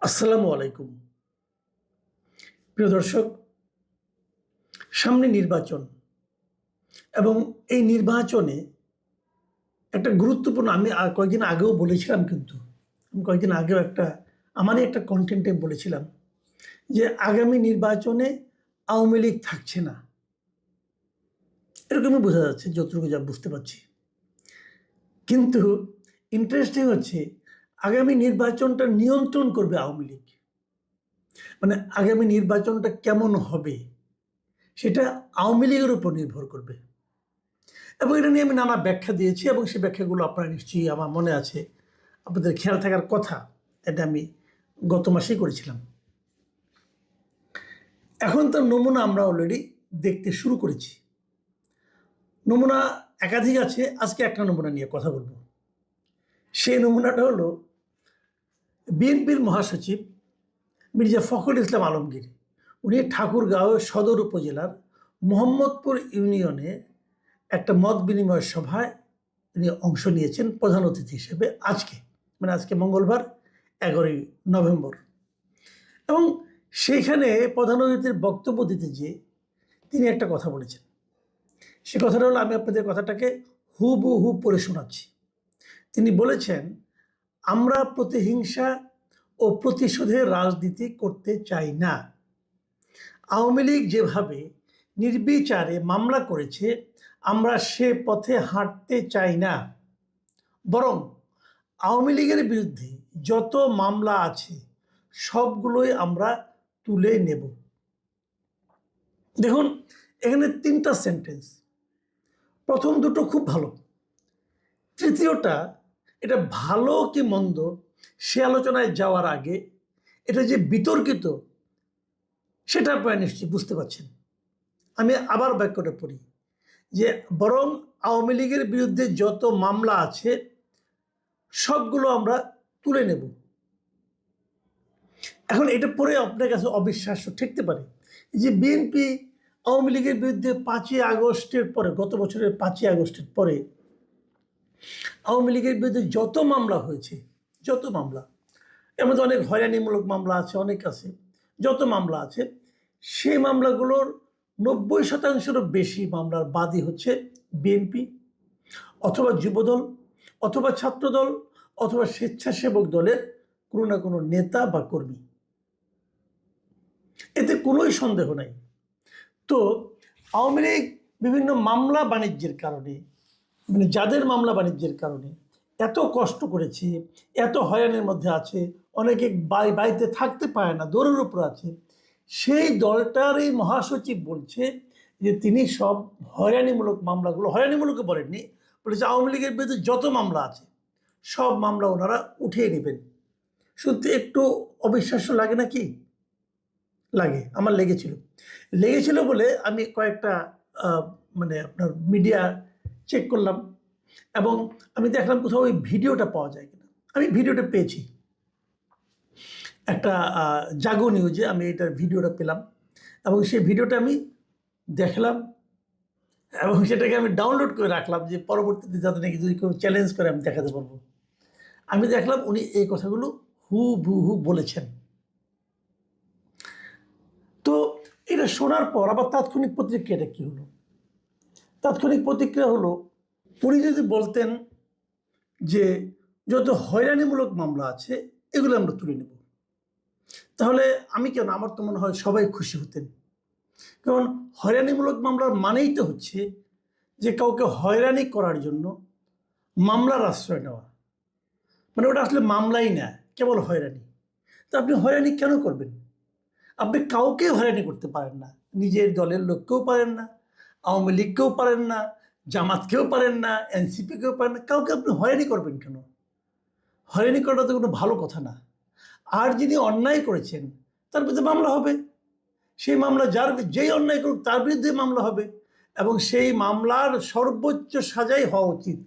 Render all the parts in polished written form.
আসসালামু আলাইকুম। প্রিয় দর্শক, সামনে নির্বাচন এবং এই নির্বাচনে একটা গুরুত্বপূর্ণ আমি কয়েকদিন আগেও বলেছিলাম কিন্তু। আমি কয়েকদিন আগেও আমারই একটা কনটেন্টে বলেছিলাম যে আগামী নির্বাচনে আওয়ামী লীগ থাকছে না। এরকমই বোঝা যাচ্ছে যতটুকু যা বুঝতে পারছি। কিন্তু ইন্টারেস্টিং হচ্ছে আগামী নির্বাচনটা নিয়ন্ত্রণ করবে আওয়ামী লীগ। মানে আগামী নির্বাচনটা কেমন হবে সেটা আওয়ামী লীগের উপর নির্ভর করবে। এবং এটা নিয়ে আমি নানা ব্যাখ্যা দিয়েছি এবং সেই ব্যাখ্যাগুলো আপনারা নিশ্চয়ই আমার মনে আছে, আপনাদের খেয়াল থাকার কথা। এটা আমি গত মাসেই করেছিলাম। এখন তার নমুনা আমরা অলরেডি দেখতে শুরু করেছি। নমুনা একাধিক আছে, আজকে একটা নমুনা নিয়ে কথা বলবো। সেই নমুনাটা হলো বিএনপির মহাসচিব মির্জা ফখরুল ইসলাম আলমগীর। উনি ঠাকুরগাঁও সদর উপজেলার মোহাম্মদপুর ইউনিয়নে একটা মত বিনিময় সভায় তিনি অংশ নিয়েছেন প্রধান অতিথি হিসেবে আজকে মঙ্গলবার 11 নভেম্বর। এবং সেইখানে প্রধান অতিথির বক্তব্য দিতে গিয়ে তিনি একটা কথা বলেছেন। সে কথাটা হলো, আমি আপনাদের কথাটাকে হুবহু পড়ে শোনাচ্ছি। তিনি বলেছেন, আমরা প্রতিহিংসা ও প্রতিশোধের রাজনীতি করতে চাই না। আওয়ামী লীগ যেভাবে নির্বিচারে মামলা করেছে, আমরা সে পথে হাঁটতে চাই না। বরং আওয়ামী লীগের বিরুদ্ধে যত মামলা আছে সবগুলোই আমরা তুলে নেব। দেখুন, এখানে 3টা সেন্টেন্স। প্রথম দুটো খুব ভালো, তৃতীয়টা এটা ভালো কি মন্দ সে আলোচনায় যাওয়ার আগে এটা যে বিতর্কিত সেটা আপনারা নিশ্চয়ই বুঝতে পারছেন। আমি আবার বাক্যটা পড়ি যে বরং আওয়ামী লীগের বিরুদ্ধে যত মামলা আছে সবগুলো আমরা তুলে নেব। এখন এটা পড়ে আপনার কাছে অবিশ্বাস্য ঠেকতে পারে যে বিএনপি আওয়ামী লীগের বিরুদ্ধে 5ই আগস্টের পরে, গত বছরের 5ই আগস্টের পরে আওয়ামী লীগের বিরুদ্ধে যত মামলা হয়েছে, যত মামলা, এর মধ্যে অনেক হয়রানিমূলক মামলা আছে, অনেক আছে, যত মামলা আছে সেই মামলাগুলোর 90%-এরও বেশি মামলার বাদী হচ্ছে বিএনপি অথবা যুবদল অথবা ছাত্রদল অথবা স্বেচ্ছাসেবক দলের কোনো না কোনো নেতা বা কর্মী। এতে কোনোই সন্দেহ নাই। তো আওয়ামী লীগ বিভিন্ন মামলা বাণিজ্যের কারণে, মানে যাদের মামলা বাণিজ্যের কারণে এত কষ্ট করেছে, এত হয়রানির মধ্যে আছে, অনেকে বাড়িতে থাকতে পারে না, দৌড়ের উপর আছে, সেই দলটার এই মহাসচিব বলছে যে তিনি সব হয়রানিমূলক মামলাগুলো, হয়রানিমূলক বলেননি, বলেছে আওয়ামী লীগের বিরুদ্ধে যত মামলা আছে সব মামলা ওনারা উঠিয়ে নেবেন। শুনতে একটু অবিশ্বাস্য লাগে না কি? লাগে, আমার লেগেছিল বলে আমি কয়েকটা মানে আপনার মিডিয়া চেক করলাম এবং আমি দেখলাম কোথাও ওই ভিডিওটা পাওয়া যায় কিনা। আমি ভিডিওটা পেয়েছি, একটা জাগো নিউজে আমি এটার ভিডিওটা পেলাম এবং সেই ভিডিওটা আমি দেখলাম এবং সেটাকে আমি ডাউনলোড করে রাখলাম যে পরবর্তীতে যাতে নাকি যদি কেউ চ্যালেঞ্জ করে আমি দেখাতে পারবো। আমি দেখলাম উনি এই কথাগুলো হুবহু বলেছেন। তো এটা শোনার পর আবার তাৎক্ষণিক প্রতিক্রিয়াটা কী হলো? তাৎক্ষণিক প্রতিক্রিয়া হলো, উনি যদি বলতেন যে যত হয়রানিমূলক মামলা আছে এগুলো আমরা তুলে নেব, তাহলে আমি কেন, আমার তো মনে হয় সবাই খুশি হতেন। কারণ হয়রানিমূলক মামলার মানেই তো হচ্ছে যে কাউকে হয়রানি করার জন্য মামলার আশ্রয় নেওয়া। মানে ওটা আসলে মামলাই না, কেবল হয়রানি। তো আপনি হয়রানি কেন করবেন? আপনি কাউকে হয়রানি করতে পারেন না, নিজের দলের লোককেও পারেন না, আওয়ামী লীগকেও পারেন না, জামাতকেও পারেন না, এনসিপিকেও পারেন না, কাউকে আপনি হয়রানি করবেন কেন? হয়রানি করাটা তো কোনো ভালো কথা না। আর যিনি অন্যায় করেছেন তার বিরুদ্ধে মামলা হবে, সেই মামলা যেই অন্যায় করুক তার বিরুদ্ধে মামলা হবে এবং সেই মামলার সর্বোচ্চ সাজাই হওয়া উচিত,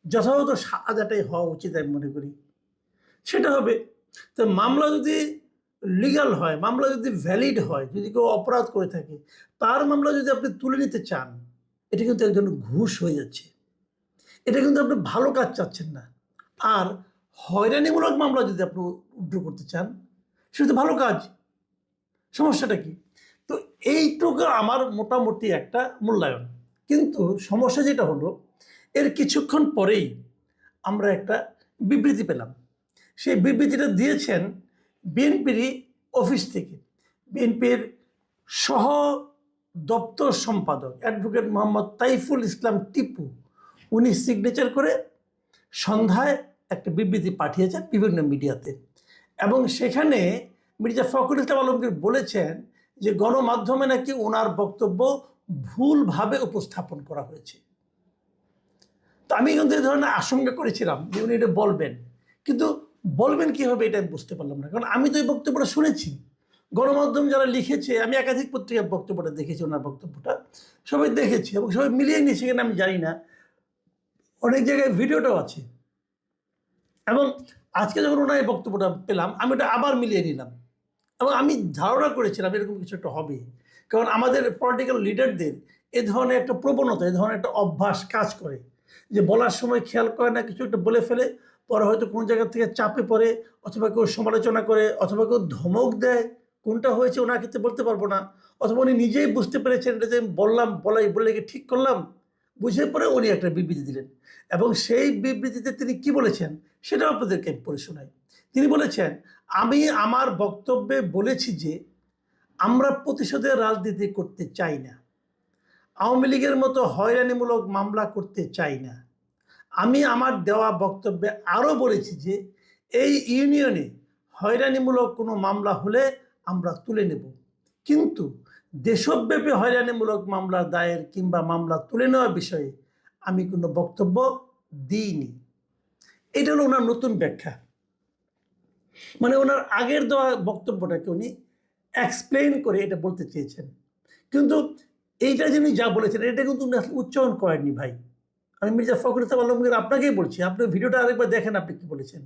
যথাযথ সাজাটাই হওয়া উচিত আমি মনে করি, সেটা হবে। তো মামলা যদি লিগ্যাল হয়, মামলা যদি ভ্যালিড হয়, যদি কেউ অপরাধ করে থাকে তার মামলা যদি আপনি তুলে নিতে চান, এটা কিন্তু একজন ঘুষ হয়ে যাচ্ছে, এটা কিন্তু আপনি ভালো কাজ চাচ্ছেন না। আর হয়রানিমূলক মামলা যদি আপনি উদ্ধার করতে চান সেটা তো ভালো কাজ, সমস্যাটা কি? তো এইটুকু আমার মোটামুটি একটা মূল্যায়ন। কিন্তু সমস্যা যেটা হলো, এর কিছুক্ষণ পরেই আমরা একটা বিবৃতি পেলাম। সেই বিবৃতিটা দিয়েছেন বিএনপির অফিস থেকে। বিএনপির সহ দপ্তর সম্পাদক অ্যাডভোকেট মোহাম্মদ তাইফুল ইসলাম টিপু, উনি সিগনেচার করে সন্ধ্যায় একটা বিবৃতি পাঠিয়েছেন বিভিন্ন মিডিয়াতে। এবং সেখানে মির্জা ফখরুল ইসলাম আলমগীর বলেছেন যে গণমাধ্যমে নাকি ওনার বক্তব্য ভুলভাবে উপস্থাপন করা হয়েছে। তো আমি কিন্তু এই ধরনের আশঙ্কা করেছিলাম যে উনি এটা বলবেন, কিন্তু বলবেন কীভাবে এটা আমি বুঝতে পারলাম না। কারণ আমি তো এই বক্তব্যটা শুনেছি, গণমাধ্যম যারা লিখেছে, আমি একাধিক পত্রিকার বক্তব্যটা দেখেছি, ওনার বক্তব্যটা সবাই দেখেছি এবং সবাই মিলিয়ে নিয়েছে কিনা আমি জানি না, অনেক জায়গায় ভিডিওটাও আছে। এবং আজকে যখন ওনার এই বক্তব্যটা পেলাম, আমি ওটা আবার মিলিয়ে নিলাম এবং আমি ধারণা করেছিলাম এরকম কিছু একটা হবে। কারণ আমাদের পলিটিক্যাল লিডারদের এ ধরনের একটা প্রবণতা, এ ধরনের একটা অভ্যাস কাজ করে যে বলার সময় খেয়াল করে না, কিছু একটা বলে ফেলে, পরে হয়তো কোনো জায়গা থেকে চাপে পড়ে, অথবা কেউ সমালোচনা করে, অথবা কেউ ধমক দেয়। কোনটা হয়েছে ওনার ক্ষেত্রে বলতে পারবো না, অথবা উনি নিজেই বুঝতে পেরেছেন এটা যে বললাম, বলে কি ঠিক করলাম, বুঝে পরে উনি একটা বিবৃতি দিলেন। এবং সেই বিবৃতিতে তিনি কি বলেছেন সেটাও আপনাদেরকে আমি পড়ে শোনাই। তিনি বলেছেন, আমি আমার বক্তব্যে বলেছি যে আমরা প্রতিশোধের রাজনীতি করতে চাই না, আওয়ামী লীগের মতো হয়রানিমূলক মামলা করতে চাই না। আমি আমার দেওয়া বক্তব্যে আরও বলেছি যে এই ইউনিয়নে হয়রানিমূলক কোনো মামলা হলে আমরা তুলে নেব, কিন্তু দেশব্যাপী হয়রানিমূলক মামলা দায়ের কিংবা মামলা তুলে নেওয়ার বিষয়ে আমি কোনো বক্তব্য দিইনি। এটা হলো ওনার নতুন ব্যাখ্যা। মানে ওনার আগের দেওয়া বক্তব্যটাকে উনি এক্সপ্লেইন করে এটা বলতে চেয়েছেন, কিন্তু এইটা যিনি যা বলেছেন এটা কিন্তু উনি আসলে উচ্চারণ করেননি ভাই। আমি মির্জা ফখরুল ইসলাম আলমগীর আপনাকেই বলছি, আপনি ভিডিওটা আরেকবার দেখেন, আপনি কি বলেছেন।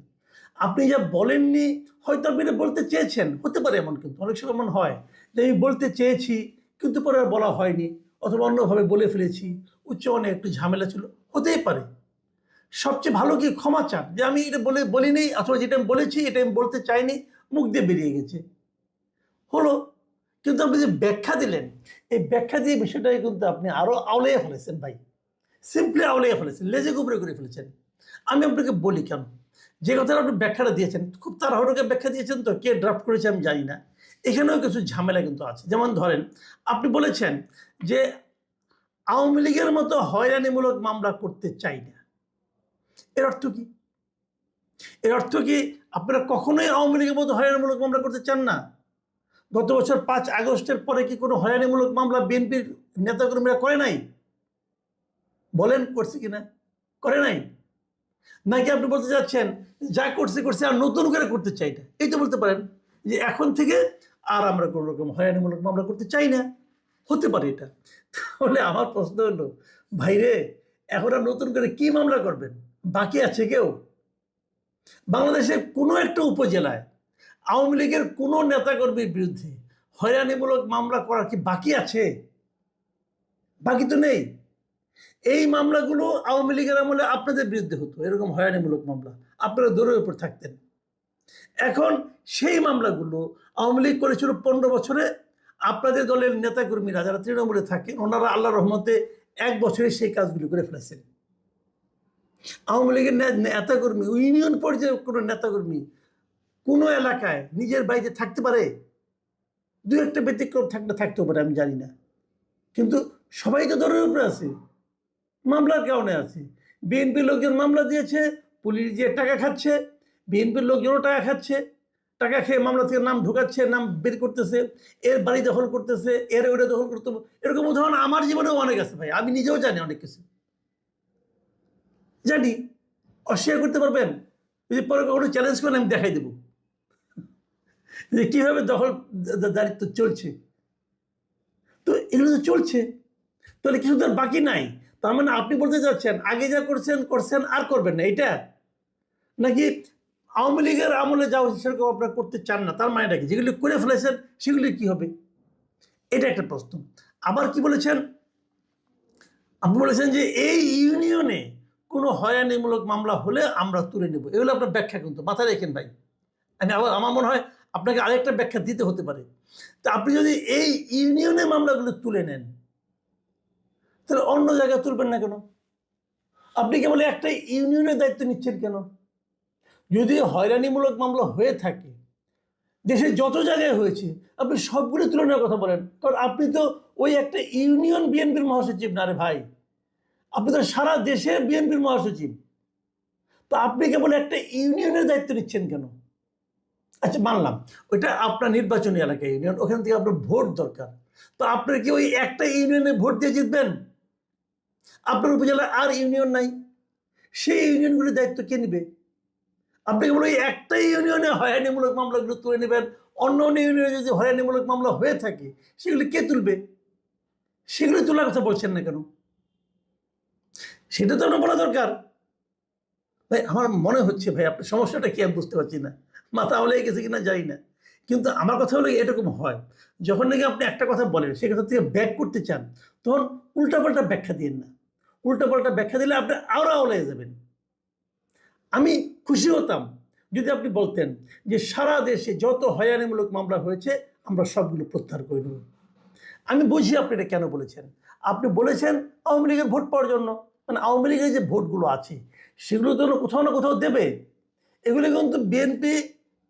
আপনি যা বলেননি, হয়তো আপনি এটা বলতে চেয়েছেন, হতে পারে এমন, কিন্তু অনেক সময় এমন হয় যে আমি বলতে চেয়েছি কিন্তু পরে আর বলা হয়নি, অথবা অন্যভাবে বলে ফেলেছি, উচ্চারণে একটু ঝামেলা ছিল, হতেই পারে। সবচেয়ে ভালো কি ক্ষমা চান, যে আমি এটা বলিনি, অথবা যেটা আমি বলেছি এটা আমি বলতে চাইনি, মুখ দিয়ে বেরিয়ে গেছে, হলো। কিন্তু আপনি যে ব্যাখ্যা দিলেন, এই ব্যাখ্যা দিয়ে বিষয়টাকে কিন্তু আপনি আরও আউলিয়ে ফেলেছেন ভাই, সিম্পলি আউলিয়ে ফেলেছেন, লেজে গুবরে করে ফেলেছেন। আমি আপনাকে বলি কেন, যে কথাটা আপনি ব্যাখ্যাটা দিয়েছেন খুব তাড়াহুড়োকে ব্যাখ্যা দিয়েছেন, তো কে ড্রাফট করেছে আমি জানি না, এখানেও কিছু ঝামেলা কিন্তু আছে। যেমন ধরেন, আপনি বলেছেন যে আওয়ামী লীগের মতো হয়রানিমূলক মামলা করতে চাই না। এর অর্থ কি? এর অর্থ কি আপনারা কখনোই আওয়ামী লীগের মতো হয়রানিমূলক মামলা করতে চান না? গত বছর 5 আগস্টের পরে কি কোনো হয়রানিমূলক মামলা বিএনপির নেতাকর্মীরা করে নাই? বলেন করছে কিনা? করে নাই? নাকি আপনি বলতে চাচ্ছেন যা করছে আর নতুন করে করতে চাই না? এই তো বলতে পারেন যে এখন থেকে আর আমরা কোনো রকম হয়রানিমূলক মামলা করতে চাই না, হতে পারে এটা। তাহলে আমার প্রশ্ন হলো, ভাইরে, এখন আর নতুন করে কি মামলা করবেন? বাকি আছে কেউ? বাংলাদেশের কোনো একটা উপজেলায় আওয়ামী লীগের কোনো নেতাকর্মীর বিরুদ্ধে হয়রানিমূলক মামলা করার কি বাকি আছে? বাকি তো নেই। এই মামলাগুলো আওয়ামী লীগের আমলে আপনাদের বিরুদ্ধে হতো, এরকম হয়রানিমূলক মামলা, আপনারা দৌড়ের উপর থাকতেন। এখন সেই মামলাগুলো আওয়ামী লীগ করেছিল 15 বছরে, আপনাদের দলের নেতাকর্মীরা যারা তৃণমূলে থাকেন ওনারা আল্লাহ রহমতে 1 বছরে সেই কাজগুলো করে ফেলেছেন। আওয়ামী লীগের নেতাকর্মী, ইউনিয়ন পর্যায়ে কোনো নেতাকর্মী কোনো এলাকায় নিজের বাড়িতে থাকতে পারে? দু একটা ব্যতিক্রম থাকতেও পারে, আমি জানি না, কিন্তু সবাই তো দরের উপরে আছে, মামলার কারণে আছে। বিএনপির লোকজন মামলা দিয়েছে, পুলিশ যে টাকা খাচ্ছে, বিএনপির লোকজনও টাকা খাচ্ছে, টাকা খেয়ে মামলা থেকে নাম ঢোকাচ্ছে, নাম বের করতেছে, এর বাড়ি দখল করতেছে, এর ওটা দখল করতে। এরকম উদাহরণ আমার জীবনেও অনেক আছে ভাই, আমি নিজেও জানি অনেক কিছু, জানি। অস্বীকার করতে পারবেন? যদি পরে কখনো চ্যালেঞ্জ করেন আমি দেখাই দেবো যে কীভাবে দখল দারিত্ব চলছে। তো এগুলো তো চলছে, তাহলে কিছু তো বাকি নাই। তার মানে আপনি বলতে চাচ্ছেন আগে যা করছেন আর করবেন না, এটা? নাকি আওয়ামী লীগের আমলে যা হচ্ছে সেরকম আপনারা করতে চান না? তার মানেটা কি? যেগুলি করে ফেলেছেন সেগুলি কি হবে? এটা একটা প্রশ্ন। আবার কি বলেছেন? আপনি বলেছেন যে এই ইউনিয়নে কোনো হয়রানিমূলক মামলা হলে আমরা তুলে নেব, এগুলো আপনার ব্যাখ্যা, কিন্তু মাথায় রেখেন ভাই। আমি আবার, আমার মনে হয় আপনাকে আরেকটা ব্যাখ্যা দিতে হতে পারে। তা আপনি যদি এই ইউনিয়নের মামলাগুলো তুলে নেন, তাহলে অন্য জায়গায় তুলবেন না কেন? আপনি কেবল একটা ইউনিয়নের দায়িত্ব নিচ্ছেন কেন? যদি হয়রানিমূলক মামলা হয়ে থাকে, দেশে যত জায়গায় হয়েছে, আপনি সবগুলো তুলনার কথা বলেন। কারণ আপনি তো ওই একটা ইউনিয়ন বিএনপির মহাসচিব না রে ভাই, আপনি তো সারা দেশের বিএনপির মহাসচিব। তো আপনি কেবল একটা ইউনিয়নের দায়িত্ব নিচ্ছেন কেন? আচ্ছা, মানলাম ওইটা আপনার নির্বাচনী এলাকা ইউনিয়ন, ওখান থেকে আপনার ভোট দরকার। তো আপনার কি ওই একটা ইউনিয়নে ভোট দিয়ে জিতবেন? আপনার উপজেলায় আর ইউনিয়ন নাই, সেই ইউনিয়নগুলির দায়িত্ব কে নেবে? আপনি কেবল ওই একটা ইউনিয়নে হয়রানিমূলক মামলাগুলো তুলে নেবেন, অন্য অন্য ইউনিয়নে যদি হয়রানিমূলক মামলা হয়ে থাকে সেগুলি কে তুলবে? সেগুলি তোলার কথা বলছেন না কেন? সেটা তো আপনার বলা দরকার। ভাই আমার মনে হচ্ছে ভাই আপনার সমস্যাটা কি আমি বুঝতে পারছি না, মাথা হলে গেছে কিনা জানি না। কিন্তু আমার কথা হলো এরকম হয়, যখন নাকি আপনি একটা কথা বলেন সে কথা থেকে ব্যাক করতে চান, তখন উল্টাপাল্টা ব্যাখ্যা দিন না। উল্টাপাল্টা ব্যাখ্যা দিলে আপনি আরও আওলায় যাবেন। আমি খুশি হতাম যদি আপনি বলতেন যে সারা দেশে যত হয়রানিমূলক মামলা হয়েছে আমরা সবগুলো প্রত্যাহার করে নেব। আমি বুঝি আপনি এটা কেন বলেছেন। আপনি বলেছেন আওয়ামী লীগের ভোট পাওয়ার জন্য, মানে আওয়ামী লীগের যে ভোটগুলো আছে সেগুলো তো কোথাও না কোথাও দেবে। এগুলো কিন্তু বিএনপি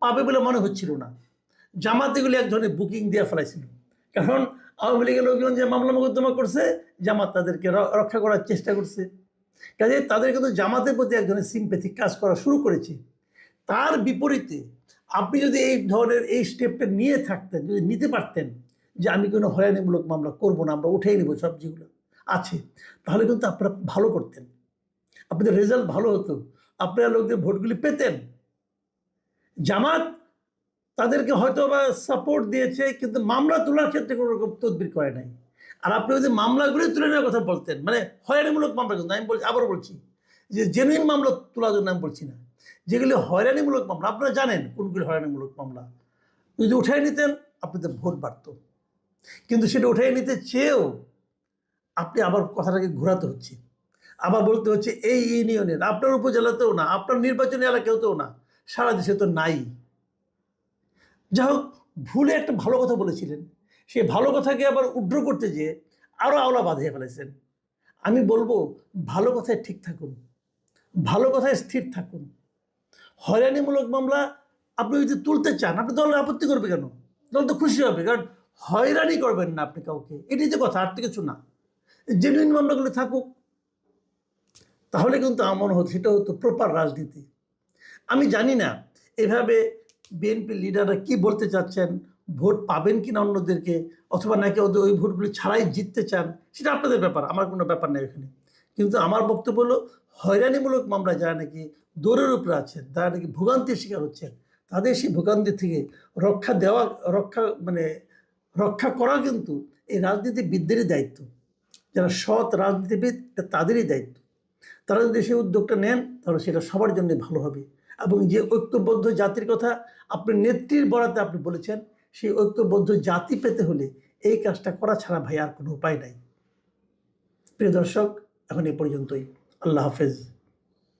পাবে বলে মনে হচ্ছিল না। জামাত এগুলি এক ধরনের বুকিং দিয়ে ফেলাইছিল, কারণ আওয়ামী লীগের লোকজন যে মামলা মোকদ্দমা করছে জামাত তাদেরকে রক্ষা করার চেষ্টা করছে। কাজে তাদের কিন্তু জামাতের প্রতি এক ধরনের সিম্প্যাথি কাজ করা শুরু করেছে। তার বিপরীতে আপনি যদি এই ধরনের এই স্টেপটা নিয়ে থাকতেন, যদি নিতে পারতেন যে আমি কোনো হয়রানিমূলক মামলা করব না, আমরা উঠেই নেব সব যেগুলো আছে, তাহলে কিন্তু আপনারা ভালো করতেন, আপনাদের রেজাল্ট ভালো হতো, আপনারা লোকদের ভোটগুলি পেতেন। জামাত তাদেরকে হয়তো বা সাপোর্ট দিয়েছে, কিন্তু মামলা তোলার ক্ষেত্রে কোনো রকম তদবির করে নাই। আর আপনি যদি মামলাগুলি তুলে নেওয়ার কথা বলতেন, মানে হয়রানিমূলক মামলা, কিন্তু আমি বলছি, আবার বলছি যে জেনুইন মামলা তোলার জন্য আমি বলছি না, যেগুলি হয়রানিমূলক মামলা আপনারা জানেন কোনগুলি হয়রানিমূলক মামলা, যদি উঠাই নিতেন আপনাদের ভোট বাড়ত। কিন্তু সেটা উঠাই নিতে চেয়েও আপনি আবার কথাটাকে ঘোরাতে হচ্ছে, আবার বলতে হচ্ছে এই ইউনিয়নের, আপনার উপজেলাতেও না, আপনার নির্বাচনী এলাকাতেও না, সারা দেশে তো নাই। যাই হোক, ভুলে একটা ভালো কথা বলেছিলেন, সেই ভালো কথাকে আবার উড্র করতে যেয়ে আরও আওলা বাঁধিয়ে ফেলেছেন। আমি বলবো ভালো কথায় ঠিক থাকুন, ভালো কথায় স্থির থাকুন। হয়রানিমূলক মামলা আপনি যদি তুলতে চান, আপনি দল আপত্তি করবে কেন? দল তো খুশি হবে, কারণ হয়রানি করবেন না আপনি কাউকে, এটাই যে কথা, আর তো কিছু না। জেনুইন মামলাগুলি থাকুক, তাহলে কিন্তু আমার মনে হতো সেটা হতো প্রপার রাজনীতি। আমি জানি না এভাবে বিএনপি লিডাররা কি বলতে চাচ্ছেন, ভোট পাবেন কিনা অন্যদেরকে, অথবা নাকি ওদের ওই ভোটগুলি ছাড়াই জিততে চান, সেটা আপনাদের ব্যাপার, আমার কোনো ব্যাপার নেই এখানে। কিন্তু আমার বক্তব্য হলো হয়রানিমূলক মামলা যারা নাকি দৌড়ের উপরে আছেন, যারা নাকি ভোগান্তির শিকার হচ্ছেন, তাদের সেই ভোগান্তি থেকে রক্ষা দেওয়া, রক্ষা করা কিন্তু এই রাজনীতিবিদদেরই দায়িত্ব। যারা সৎ রাজনীতিবিদ তাদেরই দায়িত্ব। তারা যদি সেই উদ্যোগটা নেন তাহলে সেটা সবার জন্য ভালো হবে। এবং যে ঐক্যবদ্ধ জাতির কথা আপনি নেত্রীর বরাতে আপনি বলেছেন, সেই ঐক্যবদ্ধ জাতি পেতে হলে এই কাজটা করা ছাড়া ভাই আর কোনো উপায় নাই। প্রিয় দর্শক, এখন এ পর্যন্তই। আল্লাহ হাফেজ।